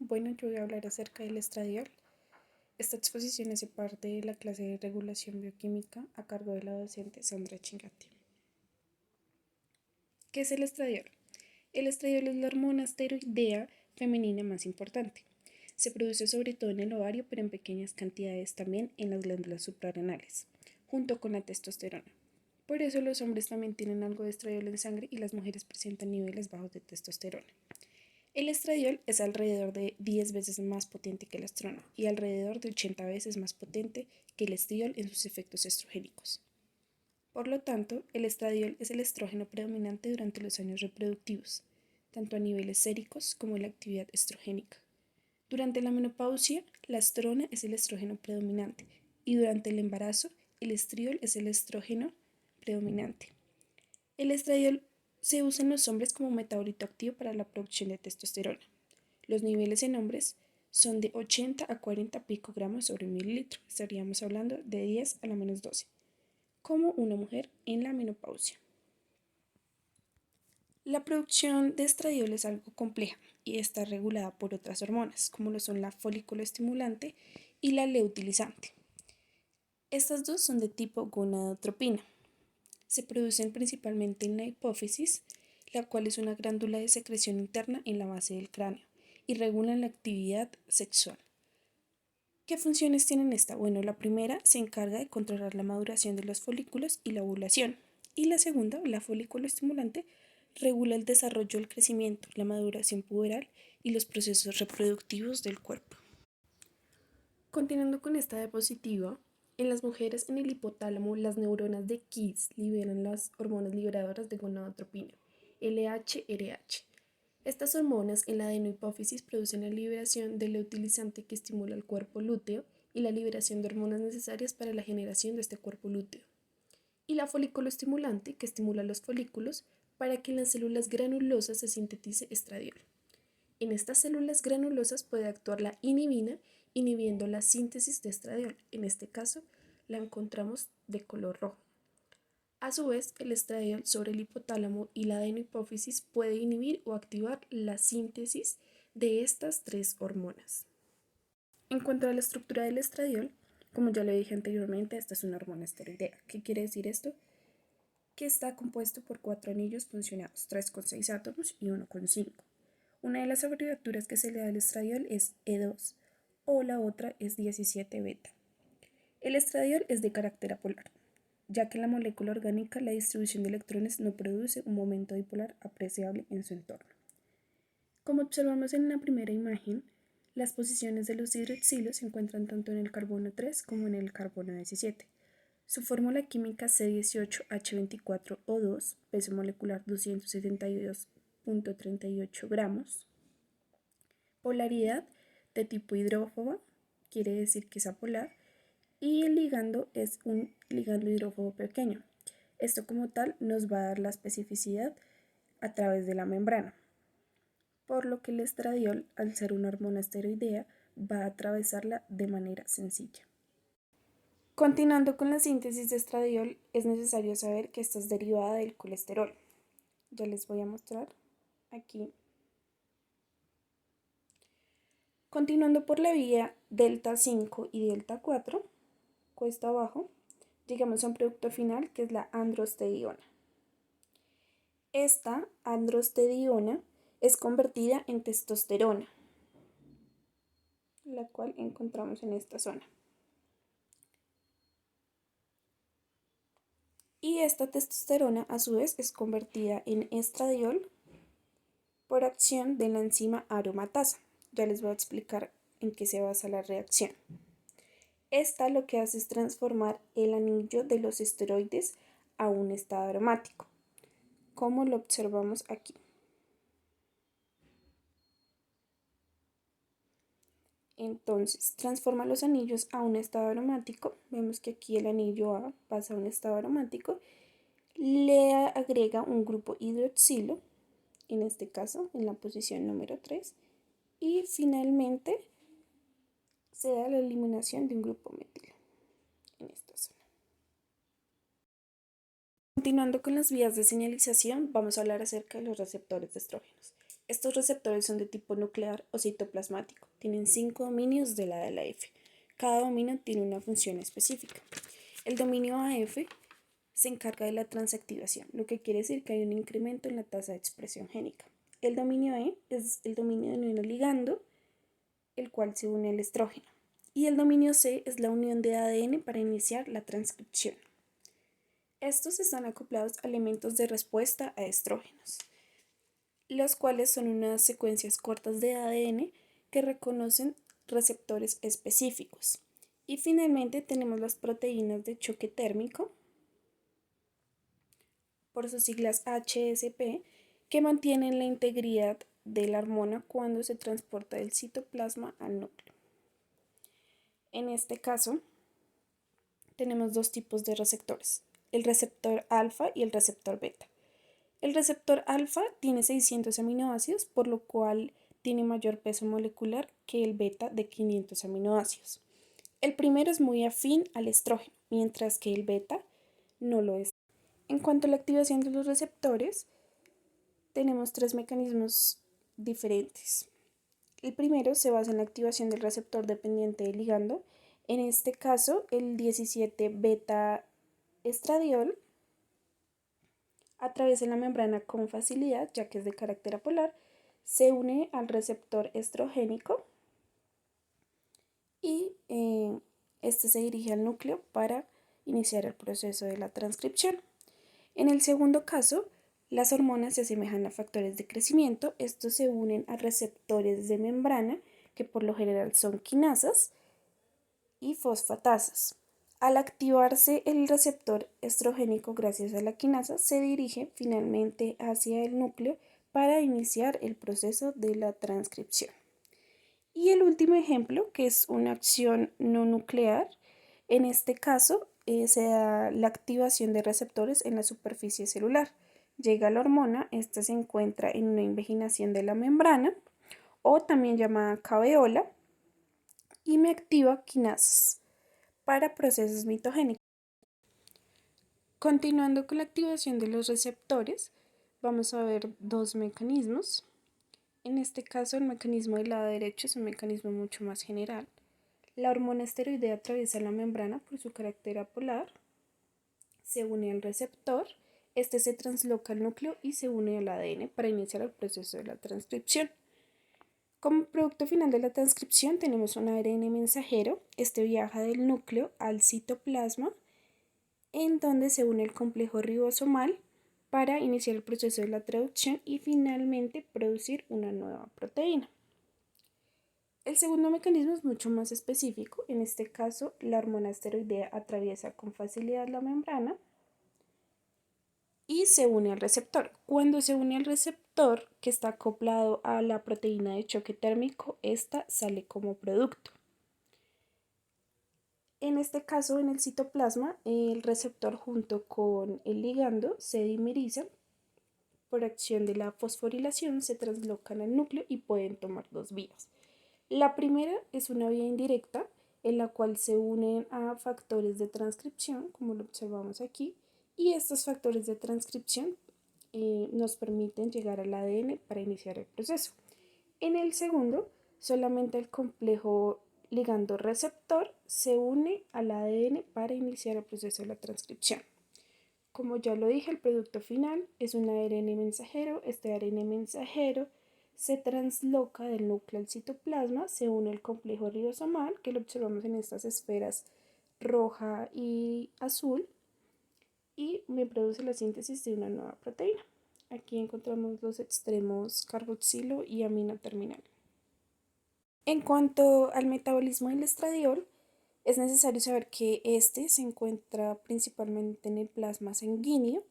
Bueno, yo voy a hablar acerca del estradiol. Esta exposición hace parte de la clase de regulación bioquímica a cargo de la docente Sandra Chingati. ¿Qué es el estradiol? El estradiol es la hormona esteroidea femenina más importante. Se produce sobre todo en el ovario, pero en pequeñas cantidades también en las glándulas suprarrenales, junto con la testosterona. Por eso los hombres también tienen algo de estradiol en sangre y las mujeres presentan niveles bajos de testosterona. El estradiol es alrededor de 10 veces más potente que la estrona y alrededor de 80 veces más potente que el estriol en sus efectos estrogénicos. Por lo tanto, el estradiol es el estrógeno predominante durante los años reproductivos, tanto a niveles séricos como en la actividad estrogénica. Durante la menopausia, la estrona es el estrógeno predominante y durante el embarazo, el estriol es el estrógeno predominante. El estradiol se usa en los hombres como metabolito activo para la producción de testosterona. Los niveles en hombres son de 80 a 40 picogramos sobre mililitro, estaríamos hablando de 10 a la menos 12, como una mujer en la menopausia. La producción de estradiol es algo compleja y está regulada por otras hormonas, como lo son la folículo estimulante y la leutilizante. Estas dos son de tipo gonadotropina. Se producen principalmente en la hipófisis, la cual es una glándula de secreción interna en la base del cráneo, y regulan la actividad sexual. ¿Qué funciones tienen esta? Bueno, la primera se encarga de controlar la maduración de los folículos y la ovulación, y la segunda, la folículo estimulante, regula el desarrollo, el crecimiento, la maduración puberal y los procesos reproductivos del cuerpo. Continuando con esta diapositiva, en las mujeres en el hipotálamo, las neuronas de Kids liberan las hormonas liberadoras de gonadotropina, LH-RH. Estas hormonas en la adenohipófisis producen la liberación del leutilizante que estimula el cuerpo lúteo y la liberación de hormonas necesarias para la generación de este cuerpo lúteo. Y la folículo estimulante que estimula los folículos para que en las células granulosas se sintetice estradiol. En estas células granulosas puede actuar la inhibina, inhibiendo la síntesis de estradiol. En este caso, la encontramos de color rojo. A su vez, el estradiol sobre el hipotálamo y la adenohipófisis puede inhibir o activar la síntesis de estas tres hormonas. En cuanto a la estructura del estradiol, como ya lo dije anteriormente, esta es una hormona esteroidea. ¿Qué quiere decir esto? Que está compuesto por 4 anillos funcionados, 3 con 6 átomos y 1 con 5. Una de las abreviaturas que se le da al estradiol es E2 o la otra es 17 beta. El estradiol es de carácter apolar, ya que en la molécula orgánica la distribución de electrones no produce un momento dipolar apreciable en su entorno. Como observamos en la primera imagen, las posiciones de los hidroxilos se encuentran tanto en el carbono 3 como en el carbono 17. Su fórmula química C18H24O2, peso molecular 272.38 gramos. Polaridad de tipo hidrófoba, quiere decir que es apolar, y el ligando es un ligando hidrófobo pequeño. Esto como tal nos va a dar la especificidad a través de la membrana, por lo que el estradiol, al ser una hormona esteroidea, va a atravesarla de manera sencilla. Continuando con la síntesis de estradiol, es necesario saber que esta es derivada del colesterol. Ya les voy a mostrar aquí. Continuando por la vía delta 5 y delta 4, cuesta abajo, llegamos a un producto final que es la androstediona. Esta androstediona es convertida en testosterona, la cual encontramos en esta zona. Y esta testosterona a su vez es convertida en estradiol por acción de la enzima aromatasa. Ya les voy a explicar en qué se basa la reacción. Esta lo que hace es transformar el anillo de los esteroides a un estado aromático, como lo observamos aquí. Entonces, transforma los anillos a un estado aromático. Vemos que aquí el anillo A pasa a un estado aromático. Le agrega un grupo hidroxilo, en este caso en la posición número 3. Y finalmente se da la eliminación de un grupo metilo en esta zona. Continuando con las vías de señalización, vamos a hablar acerca de los receptores de estrógenos. Estos receptores son de tipo nuclear o citoplasmático. Tienen 5 dominios de la F. Cada dominio tiene una función específica. El dominio AF se encarga de la transactivación, lo que quiere decir que hay un incremento en la tasa de expresión génica. El dominio E es el dominio de un ligando, el cual se une al estrógeno. Y el dominio C es la unión de ADN para iniciar la transcripción. Estos están acoplados a elementos de respuesta a estrógenos, los cuales son unas secuencias cortas de ADN que reconocen receptores específicos. Y finalmente tenemos las proteínas de choque térmico, por sus siglas HSP, que mantienen la integridad de la hormona cuando se transporta del citoplasma al núcleo. En este caso, tenemos dos tipos de receptores, el receptor alfa y el receptor beta. El receptor alfa tiene 600 aminoácidos, por lo cual tiene mayor peso molecular que el beta de 500 aminoácidos. El primero es muy afín al estrógeno, mientras que el beta no lo es. En cuanto a la activación de los receptores, tenemos tres mecanismos diferentes. El primero se basa en la activación del receptor dependiente del ligando, en este caso el 17 beta estradiol, atraviesa la membrana con facilidad, ya que es de carácter apolar, se une al receptor estrogénico y este se dirige al núcleo para iniciar el proceso de la transcripción. En el segundo caso, las hormonas se asemejan a factores de crecimiento. Estos se unen a receptores de membrana, que por lo general son quinasas y fosfatasas. Al activarse el receptor estrogénico gracias a la quinasa, se dirige finalmente hacia el núcleo para iniciar el proceso de la transcripción. Y el último ejemplo, que es una acción no nuclear, en este caso se da la activación de receptores en la superficie celular. Llega la hormona, esta se encuentra en una invaginación de la membrana, o también llamada caveola, y me activa quinasas para procesos mitogénicos. Continuando con la activación de los receptores, vamos a ver dos mecanismos. En este caso, el mecanismo del lado derecho es un mecanismo mucho más general. La hormona esteroidea atraviesa la membrana por su carácter apolar, se une al receptor, este se transloca al núcleo y se une al ADN para iniciar el proceso de la transcripción. Como producto final de la transcripción tenemos un ARN mensajero. Este viaja del núcleo al citoplasma, en donde se une el complejo ribosomal para iniciar el proceso de la traducción y finalmente producir una nueva proteína. El segundo mecanismo es mucho más específico. En este caso, la hormona esteroidea atraviesa con facilidad la membrana y se une al receptor. Cuando se une al receptor, que está acoplado a la proteína de choque térmico, esta sale como producto. En este caso, en el citoplasma, el receptor junto con el ligando se dimerizan. Por acción de la fosforilación se translocan al núcleo y pueden tomar dos vías. La primera es una vía indirecta, en la cual se unen a factores de transcripción, como lo observamos aquí, y estos factores de transcripción nos permiten llegar al ADN para iniciar el proceso. En el segundo, solamente el complejo ligando receptor se une al ADN para iniciar el proceso de la transcripción. Como ya lo dije, el producto final es un ARN mensajero. Este ARN mensajero se transloca del núcleo al citoplasma, se une al complejo ribosomal, que lo observamos en estas esferas roja y azul, y me produce la síntesis de una nueva proteína. Aquí encontramos los extremos carboxilo y amina terminal. En cuanto al metabolismo del estradiol, es necesario saber que este se encuentra principalmente en el plasma sanguíneo,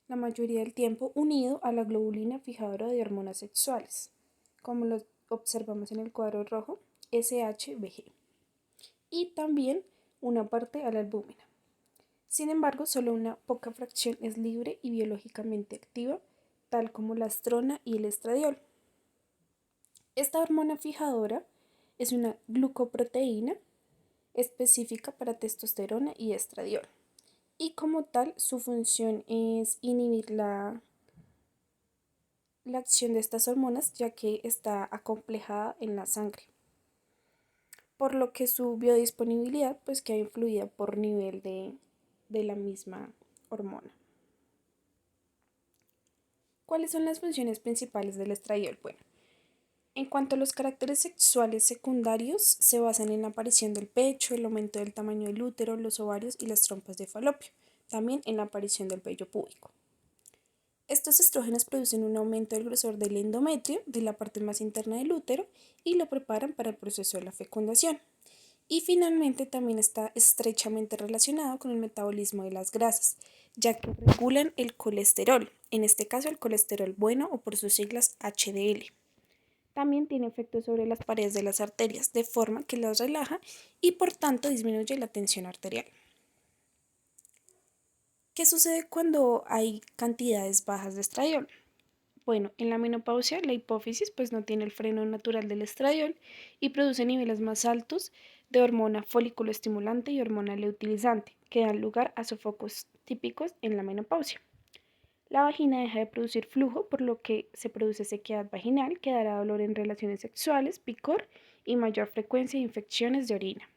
la mayoría del tiempo unido a la globulina fijadora de hormonas sexuales, como lo observamos en el cuadro rojo, SHBG, y también una parte a la albúmina. Sin embargo, solo una poca fracción es libre y biológicamente activa, tal como la estrona y el estradiol. Esta hormona fijadora es una glucoproteína específica para testosterona y estradiol, y como tal su función es inhibir la la acción de estas hormonas, ya que está acomplejada en la sangre, por lo que su biodisponibilidad pues queda influida por nivel de la misma hormona. ¿Cuáles son las funciones principales del estradiol? Bueno, en cuanto a los caracteres sexuales secundarios, se basan en la aparición del pecho, el aumento del tamaño del útero, los ovarios y las trompas de falopio, también en la aparición del vello púbico. Estos estrógenos producen un aumento del grosor del endometrio, de la parte más interna del útero, y lo preparan para el proceso de la fecundación. Y finalmente también está estrechamente relacionado con el metabolismo de las grasas, ya que regulan el colesterol, en este caso el colesterol bueno o por sus siglas HDL. También tiene efectos sobre las paredes de las arterias, de forma que las relaja y por tanto disminuye la tensión arterial. ¿Qué sucede cuando hay cantidades bajas de estradiol? Bueno, en la menopausia la hipófisis pues no tiene el freno natural del estradiol y produce niveles más altos de hormona folículo estimulante y hormona leutilizante, que dan lugar a sofocos típicos en la menopausia. La vagina deja de producir flujo, por lo que se produce sequedad vaginal, que dará dolor en relaciones sexuales, picor y mayor frecuencia de infecciones de orina.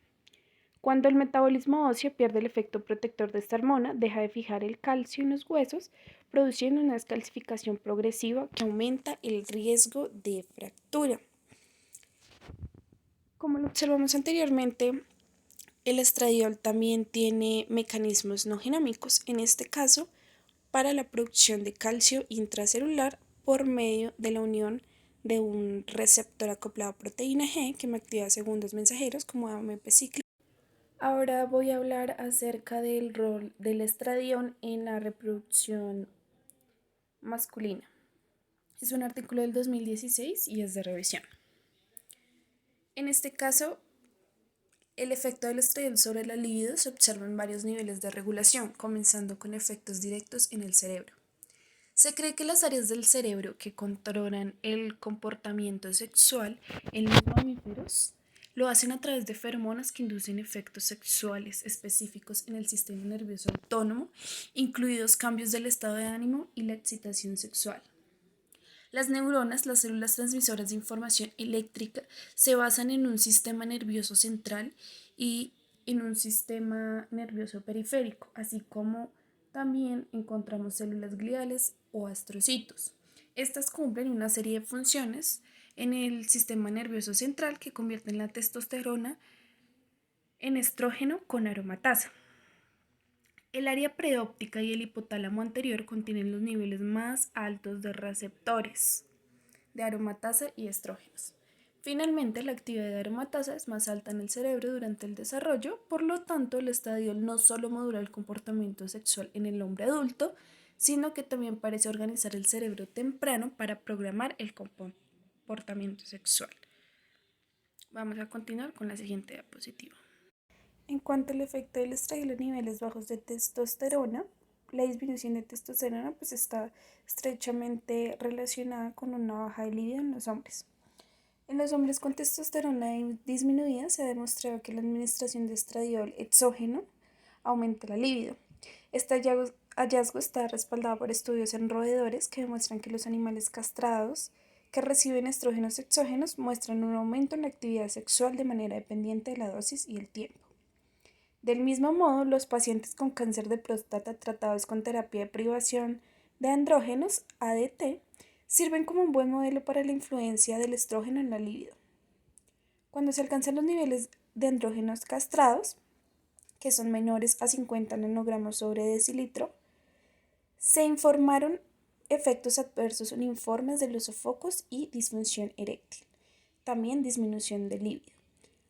Cuando el metabolismo óseo pierde el efecto protector de esta hormona, deja de fijar el calcio en los huesos, produciendo una descalcificación progresiva que aumenta el riesgo de fractura. Como lo observamos anteriormente, el estradiol también tiene mecanismos no genómicos, en este caso, para la producción de calcio intracelular por medio de la unión de un receptor acoplado a proteína G que me activa segundos mensajeros como AMP cíclico. Ahora voy a hablar acerca del rol del estradiol en la reproducción masculina. Es un artículo del 2016 y es de revisión. En este caso, el efecto del estradiol sobre la libido se observa en varios niveles de regulación, comenzando con efectos directos en el cerebro. Se cree que las áreas del cerebro que controlan el comportamiento sexual en los mamíferos lo hacen a través de feromonas que inducen efectos sexuales específicos en el sistema nervioso autónomo, incluidos cambios del estado de ánimo y la excitación sexual. Las neuronas, las células transmisoras de información eléctrica, se basan en un sistema nervioso central y en un sistema nervioso periférico, así como también encontramos células gliales o astrocitos. Estas cumplen una serie de funciones en el sistema nervioso central que convierten la testosterona en estrógeno con aromatasa. El área preóptica y el hipotálamo anterior contienen los niveles más altos de receptores de aromatasa y estrógenos. Finalmente, la actividad de aromatasa es más alta en el cerebro durante el desarrollo, por lo tanto, el estradiol no solo modula el comportamiento sexual en el hombre adulto, sino que también parece organizar el cerebro temprano para programar el comportamiento sexual. Vamos a continuar con la siguiente diapositiva. En cuanto al efecto del estradiol en niveles bajos de testosterona, la disminución de testosterona pues está estrechamente relacionada con una baja de libido en los hombres. En los hombres con testosterona disminuida se ha demostrado que la administración de estradiol exógeno aumenta la libido. Este hallazgo está respaldado por estudios en roedores que demuestran que los animales castrados que reciben estrógenos exógenos muestran un aumento en la actividad sexual de manera dependiente de la dosis y el tiempo. Del mismo modo, los pacientes con cáncer de próstata tratados con terapia de privación de andrógenos, ADT, sirven como un buen modelo para la influencia del estrógeno en la libido. Cuando se alcanzan los niveles de andrógenos castrados, que son menores a 50 nanogramos sobre decilitro, se informaron efectos adversos uniformes de los sofocos y disfunción eréctil, también disminución del libido.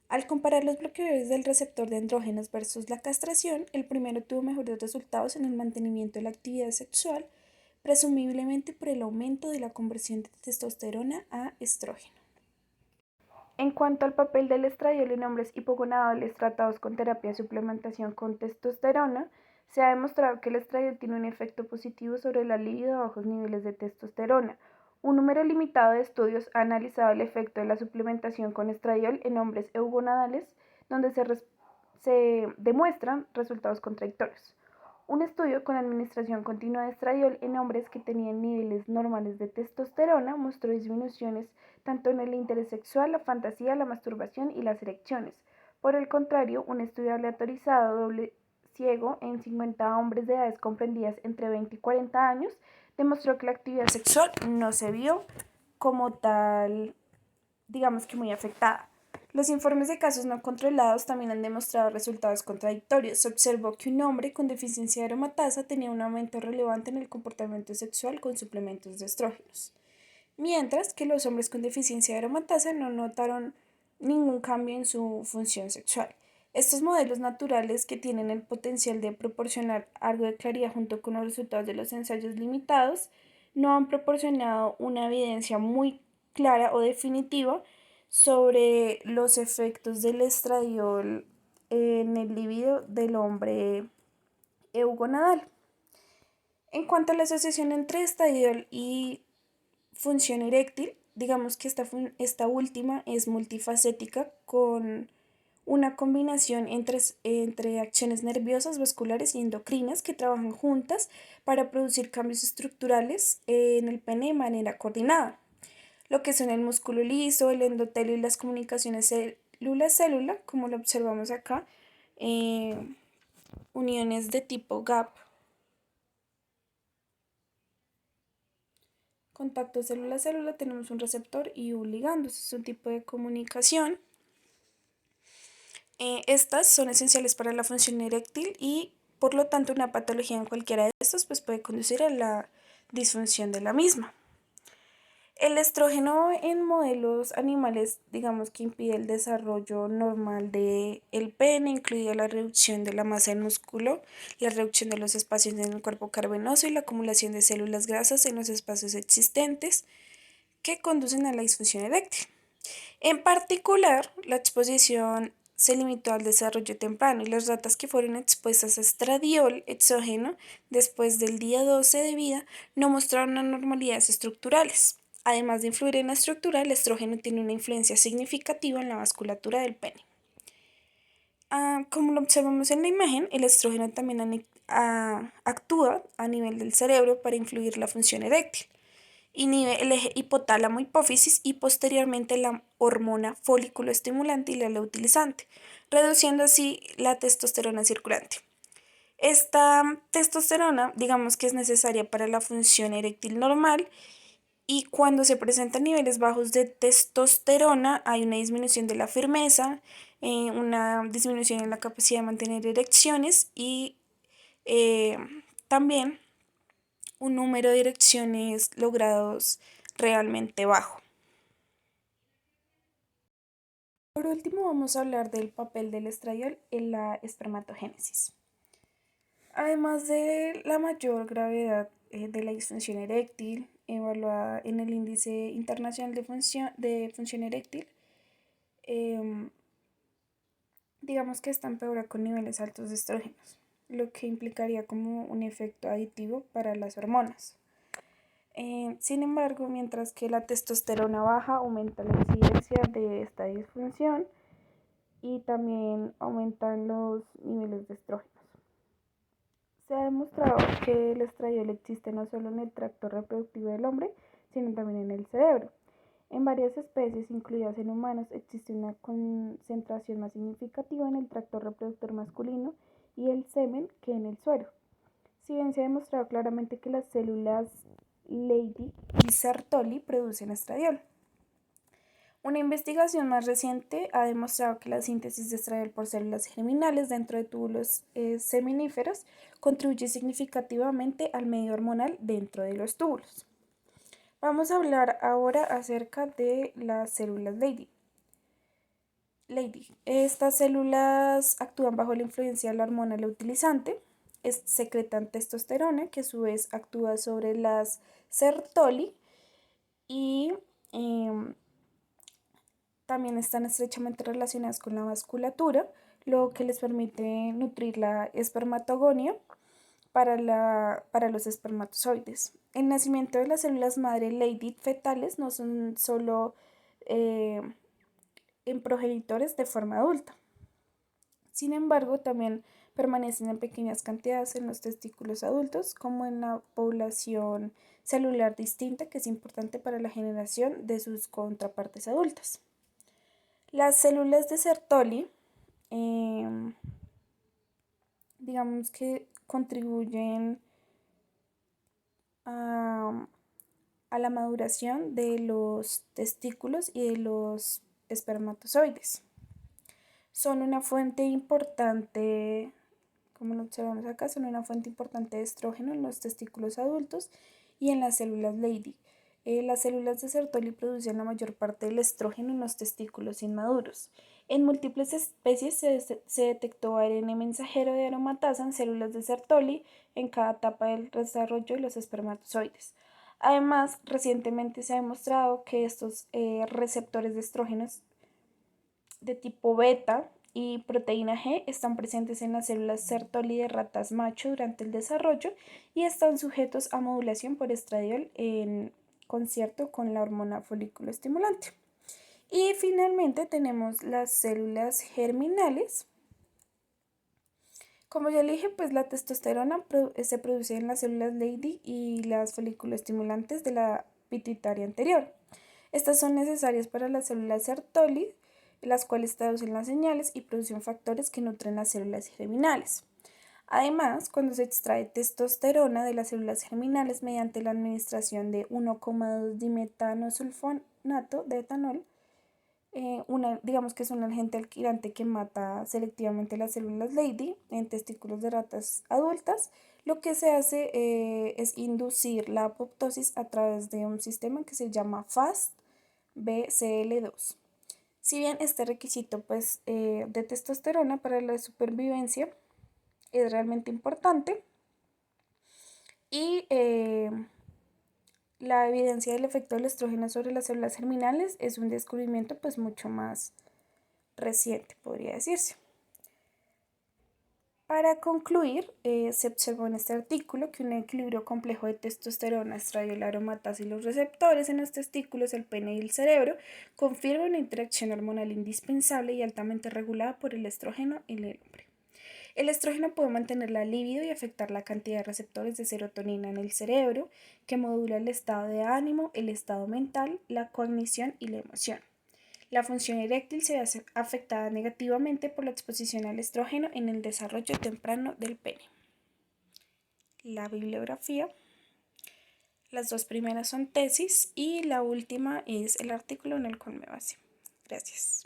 Al comparar los bloqueadores del receptor de andrógenos versus la castración, el primero tuvo mejores resultados en el mantenimiento de la actividad sexual, presumiblemente por el aumento de la conversión de testosterona a estrógeno. En cuanto al papel del estradiol en hombres hipogonadales tratados con terapia de suplementación con testosterona, se ha demostrado que el estradiol tiene un efecto positivo sobre la libido a bajos niveles de testosterona. Un número limitado de estudios ha analizado el efecto de la suplementación con estradiol en hombres eugonadales, donde se demuestran resultados contradictorios. Un estudio con administración continua de estradiol en hombres que tenían niveles normales de testosterona mostró disminuciones tanto en el interés sexual, la fantasía, la masturbación y las erecciones. Por el contrario, un estudio aleatorizado doble ciego en 50 hombres de edades comprendidas entre 20 y 40 años demostró que la actividad sexual no se vio como tal, digamos que muy afectada. Los informes de casos no controlados también han demostrado resultados contradictorios. Se observó que un hombre con deficiencia de aromatasa tenía un aumento relevante en el comportamiento sexual con suplementos de estrógenos, mientras que los hombres con deficiencia de aromatasa no notaron ningún cambio en su función sexual. Estos modelos naturales, que tienen el potencial de proporcionar algo de claridad junto con los resultados de los ensayos limitados, no han proporcionado una evidencia muy clara o definitiva sobre los efectos del estradiol en el libido del hombre eugonadal. En cuanto a la asociación entre estradiol y función eréctil, digamos que esta última es multifacética con una combinación entre acciones nerviosas, vasculares y endocrinas que trabajan juntas para producir cambios estructurales en el pene de manera coordinada. Lo que son el músculo liso, el endotelio y las comunicaciones célula-célula, como lo observamos acá, eh, uniones de tipo gap, contacto célula-célula, tenemos un receptor y un ligando, es un tipo de comunicación. Estas son esenciales para la función eréctil y por lo tanto una patología en cualquiera de estos pues, puede conducir a la disfunción de la misma. El estrógeno en modelos animales, digamos que impide el desarrollo normal del pene, incluida la reducción de la masa del músculo, la reducción de los espacios en el cuerpo cavernoso y la acumulación de células grasas en los espacios existentes que conducen a la disfunción eréctil. En particular, la exposición se limitó al desarrollo temprano y las ratas que fueron expuestas a estradiol exógeno después del día 12 de vida no mostraron anormalidades estructurales. Además de influir en la estructura, el estrógeno tiene una influencia significativa en la vasculatura del pene. Como lo observamos en la imagen, el estrógeno también actúa a nivel del cerebro para influir la función eréctil. Inhibe el eje hipotálamo hipófisis y posteriormente la hormona folículo estimulante y la leutilizante, reduciendo así la testosterona circulante. Esta testosterona, digamos que es necesaria para la función eréctil normal y cuando se presentan niveles bajos de testosterona hay una disminución de la firmeza, una disminución en la capacidad de mantener erecciones y eh, también un número de erecciones logrados realmente bajo. Por último, vamos a hablar del papel del estradiol en la espermatogénesis. Además de la mayor gravedad de la disfunción eréctil, evaluada en el Índice Internacional de Función Eréctil, digamos que esta empeora con niveles altos de estrógenos, lo que implicaría como un efecto aditivo para las hormonas. Sin embargo, mientras que la testosterona baja aumenta la incidencia de esta disfunción y también aumentan los niveles de estrógenos. Se ha demostrado que el estradiol existe no solo en el tracto reproductivo del hombre, sino también en el cerebro. En varias especies, incluidas en humanos, existe una concentración más significativa en el tracto reproductor masculino y el semen que en el suero. Si bien se ha demostrado claramente que las células Leydig y Sertoli producen estradiol. Una investigación más reciente ha demostrado que la síntesis de estradiol por células germinales dentro de túbulos seminíferos contribuye significativamente al medio hormonal dentro de los túbulos. Vamos a hablar ahora acerca de las células Leydig. Estas células actúan bajo la influencia de la hormona leutilizante, secretan testosterona, que a su vez actúa sobre las Sertoli y también están estrechamente relacionadas con la vasculatura, lo que les permite nutrir la espermatogonia para los espermatozoides. El nacimiento de las células madre Leydig fetales no son solo en progenitores de forma adulta, Sin embargo, también permanecen en pequeñas cantidades en los testículos adultos, como en la población celular distinta, que es importante para la generación de sus contrapartes adultas. Las células de Sertoli, digamos que contribuyen a, a la maduración de los testículos y de los espermatozoides. Son una fuente importante, como lo observamos acá, son una fuente importante de estrógeno en los testículos adultos y en las células Leydig. Las células de Sertoli producen la mayor parte del estrógeno en los testículos inmaduros. En múltiples especies se detectó ARN mensajero de aromatasa en células de Sertoli en cada etapa del desarrollo de los espermatozoides. Además, recientemente se ha demostrado que estos receptores de estrógenos de tipo beta y proteína G están presentes en las células Sertoli de ratas macho durante el desarrollo y están sujetos a modulación por estradiol en concierto con la hormona folículo estimulante. Y finalmente tenemos las células germinales. Como ya le dije, pues la testosterona se produce en las células Leydig y las folículo-estimulantes de la pituitaria anterior. Estas son necesarias para las células Sertoli, las cuales traducen las señales y producen factores que nutren las células germinales. Además, cuando se extrae testosterona de las células germinales mediante la administración de 1,2 dimetanosulfonato de etanol, digamos que es un agente alquilante que mata selectivamente las células Leydig en testículos de ratas adultas, lo que se hace es inducir la apoptosis a través de un sistema que se llama FAST-BCL2. Si bien este requisito pues, de testosterona para la supervivencia es realmente importante y la evidencia del efecto del estrógeno sobre las células germinales es un descubrimiento pues mucho más reciente, podría decirse. Para concluir, se observó en este artículo que un equilibrio complejo de testosterona, estradiol, aromatasa y los receptores en los testículos, el pene y el cerebro confirma una interacción hormonal indispensable y altamente regulada por el estrógeno en el hombre. El estrógeno puede mantener la libido y afectar la cantidad de receptores de serotonina en el cerebro, que modula el estado de ánimo, el estado mental, la cognición y la emoción. La función eréctil se ve afectada negativamente por la exposición al estrógeno en el desarrollo temprano del pene. La bibliografía. Las dos primeras son tesis y la última es el artículo en el cual me basé. Gracias.